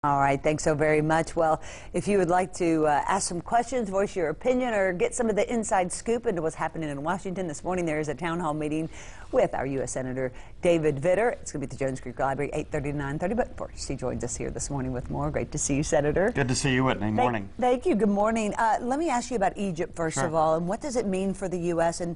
All right, thanks so very much. Well, if you would like to ask some questions, voice your opinion, or get some of the inside scoop into what's happening in Washington this morning, there is a town hall meeting with our U.S. Senator David Vitter. It's going to be at the Jones Creek Library, 8:30 to 9:30. But first, he joins us here this morning with more. Great to see you, Senator. Good to see you, Whitney. Morning. Thank you. Good morning. Let me ask you about Egypt, first Sure. of all, and what does it mean for the U.S., and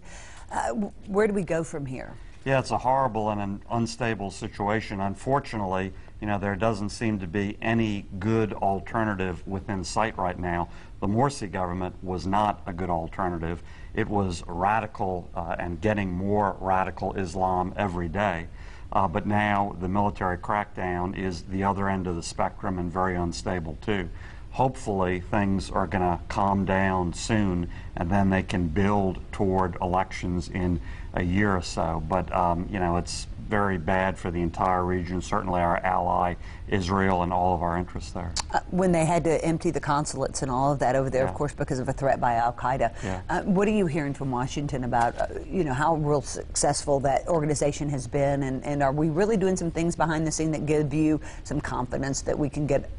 where do we go from here? Yeah, it's a horrible and an unstable situation. Unfortunately, there doesn't seem to be any good alternative within sight right now. The Morsi government was not a good alternative. It was radical and getting more radical Islam every day. But now the military crackdown is the other end of the spectrum and very unstable too. Hopefully things are going to calm down soon, and then they can build toward elections in a year or so. But it's very bad for the entire region, certainly our ally Israel and all of our interests there. When they had to empty the consulates and all of that over there, Yeah. of course, because of a threat by Al-Qaeda, Yeah. what are you hearing from Washington about, how real successful that organization has been, and are we really doing some things behind the scene that give you some confidence that we can get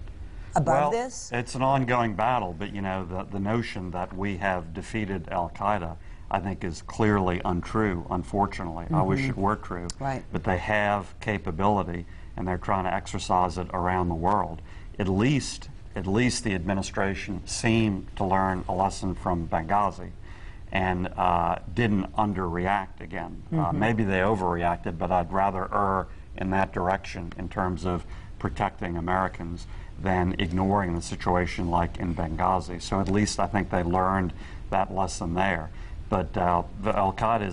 above this? It's an ongoing battle, but the notion that we have defeated Al-Qaeda, I think, is clearly untrue, unfortunately. I wish it were true. Right. But they have capability, and they're trying to exercise it around the world. At least the administration seemed to learn a lesson from Benghazi and didn't underreact again. Maybe they overreacted, but I'd rather err in that direction in terms of protecting Americans than ignoring the situation like in Benghazi. So at least I think they learned that lesson there. But the Al-Qaeda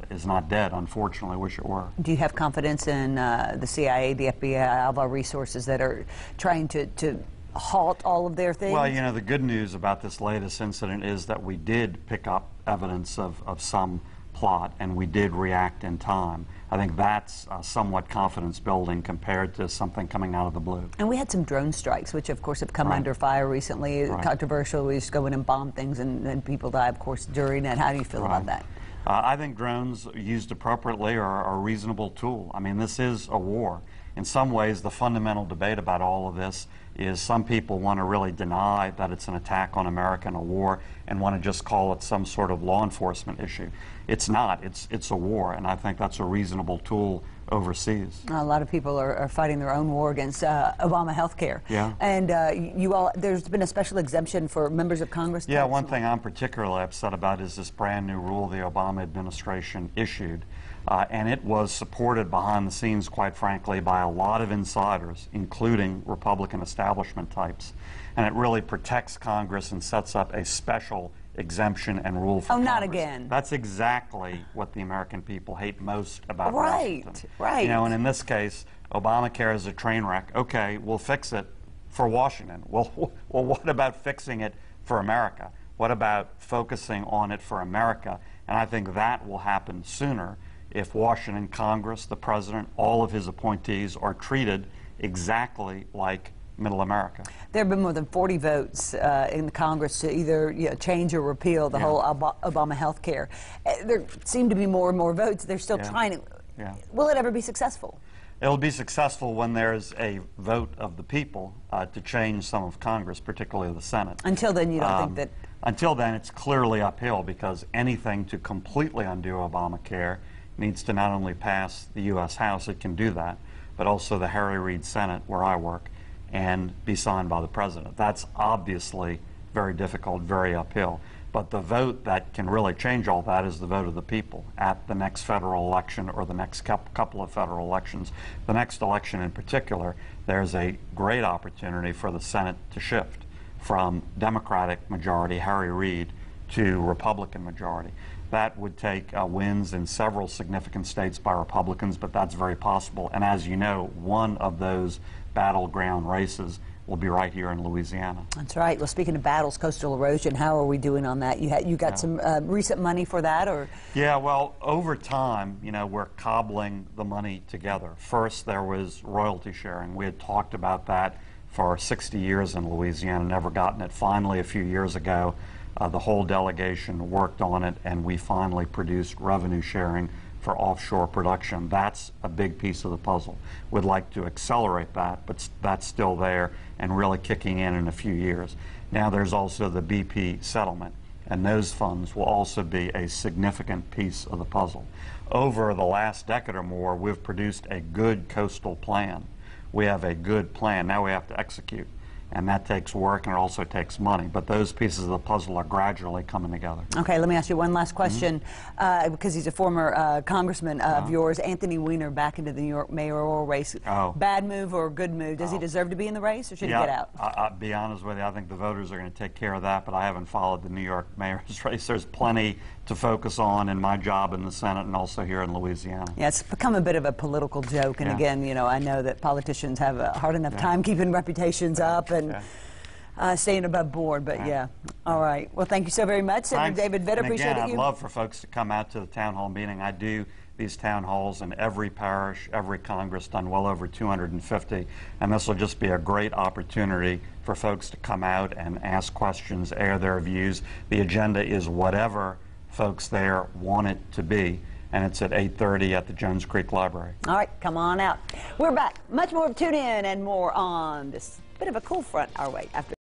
is not dead, unfortunately. I wish it were. Do you have confidence in the CIA, the FBI, all of our resources that are trying to halt all of their things? Well, the good news about this latest incident is that we did pick up evidence of some plot, and we did react in time. I think that's somewhat confidence building compared to something coming out of the blue. And we had some drone strikes, which of course have come under fire recently. Controversial. We just go in and bomb things, and people die, of course, during it. How do you feel about that? I think drones used appropriately are a reasonable tool. I mean, this is a war. In some ways, the fundamental debate about all of this is some people want to really deny that it's an attack on America and a war and want to just call it some sort of law enforcement issue. It's not. It's a war, and I think that's a reasonable tool overseas. A lot of people are fighting their own war against Obama health care. Yeah. And there's been a special exemption for members of Congress. Yeah, one thing I'm particularly upset about is this brand new rule the Obama administration issued. And it was supported behind the scenes, quite frankly, by a lot of insiders, including Republican establishment types. And it really protects Congress and sets up a special exemption and rule for Congress. Not again. That's exactly what the American people hate most about Washington. Right. And in this case, Obamacare is a train wreck. Okay, we'll fix it for Washington. Well, what about fixing it for America? What about focusing on it for America? And I think that will happen sooner if Washington, Congress, the President, all of his appointees are treated exactly like Middle America. There have been more than 40 votes in the Congress to either change or repeal the whole Obama health care. There seem to be more and more votes. They're still trying to. Will it ever be successful? It'll be successful when there's a vote of the people to change some of Congress, particularly the Senate. Until then, you don't think that... Until then, it's clearly uphill, because anything to completely undo Obamacare needs to not only pass the U.S. House, it can do that, but also the Harry Reid Senate, where I work, and be signed by the President. That's obviously very difficult, very uphill. But the vote that can really change all that is the vote of the people at the next federal election or the next couple of federal elections. The next election in particular, there's a great opportunity for the Senate to shift from Democratic majority, Harry Reid, to Republican majority. That would take wins in several significant states by Republicans, but that's very possible. And as you know, one of those battleground races will be right here in Louisiana. That's right. Well, speaking of battles, coastal erosion, how are we doing on that? You got some recent money for that, or? Yeah, well, over time, we're cobbling the money together. First, there was royalty sharing. We had talked about that for 60 years in Louisiana, never gotten it. Finally, a few years ago, the whole delegation worked on it, and we finally produced revenue sharing for offshore production. That's a big piece of the puzzle. We'd like to accelerate that, but that's still there and really kicking in a few years. Now there's also the BP settlement, and those funds will also be a significant piece of the puzzle. Over the last decade or more, we've produced a good coastal plan. We have a good plan. Now we have to execute. And that takes work, and it also takes money. But those pieces of the puzzle are gradually coming together. Okay, let me ask you one last question, because he's a former congressman of yours, Anthony Weiner, back into the New York mayoral race. Bad move or good move? Does he deserve to be in the race, or should he get out? I'll be honest with you, I think the voters are going to take care of that, but I haven't followed the New York mayor's race. There's plenty to focus on in my job in the Senate and also here in Louisiana. Yeah, it's become a bit of a political joke, and again, you know, I know that politicians have a hard enough time keeping reputations up and staying above board, but all right. Well, thank you so very much, Senator David Vitter. Appreciate it. I'd love for folks to come out to the town hall meeting. I do these town halls in every parish, every Congress, done well over 250, and this will just be a great opportunity for folks to come out and ask questions, air their views. The agenda is whatever folks there want it to be, and it's at 8:30 at the Jones Creek Library. All right, come on out. We're back. Much more of Tune In and more on this bit of a cool front our way after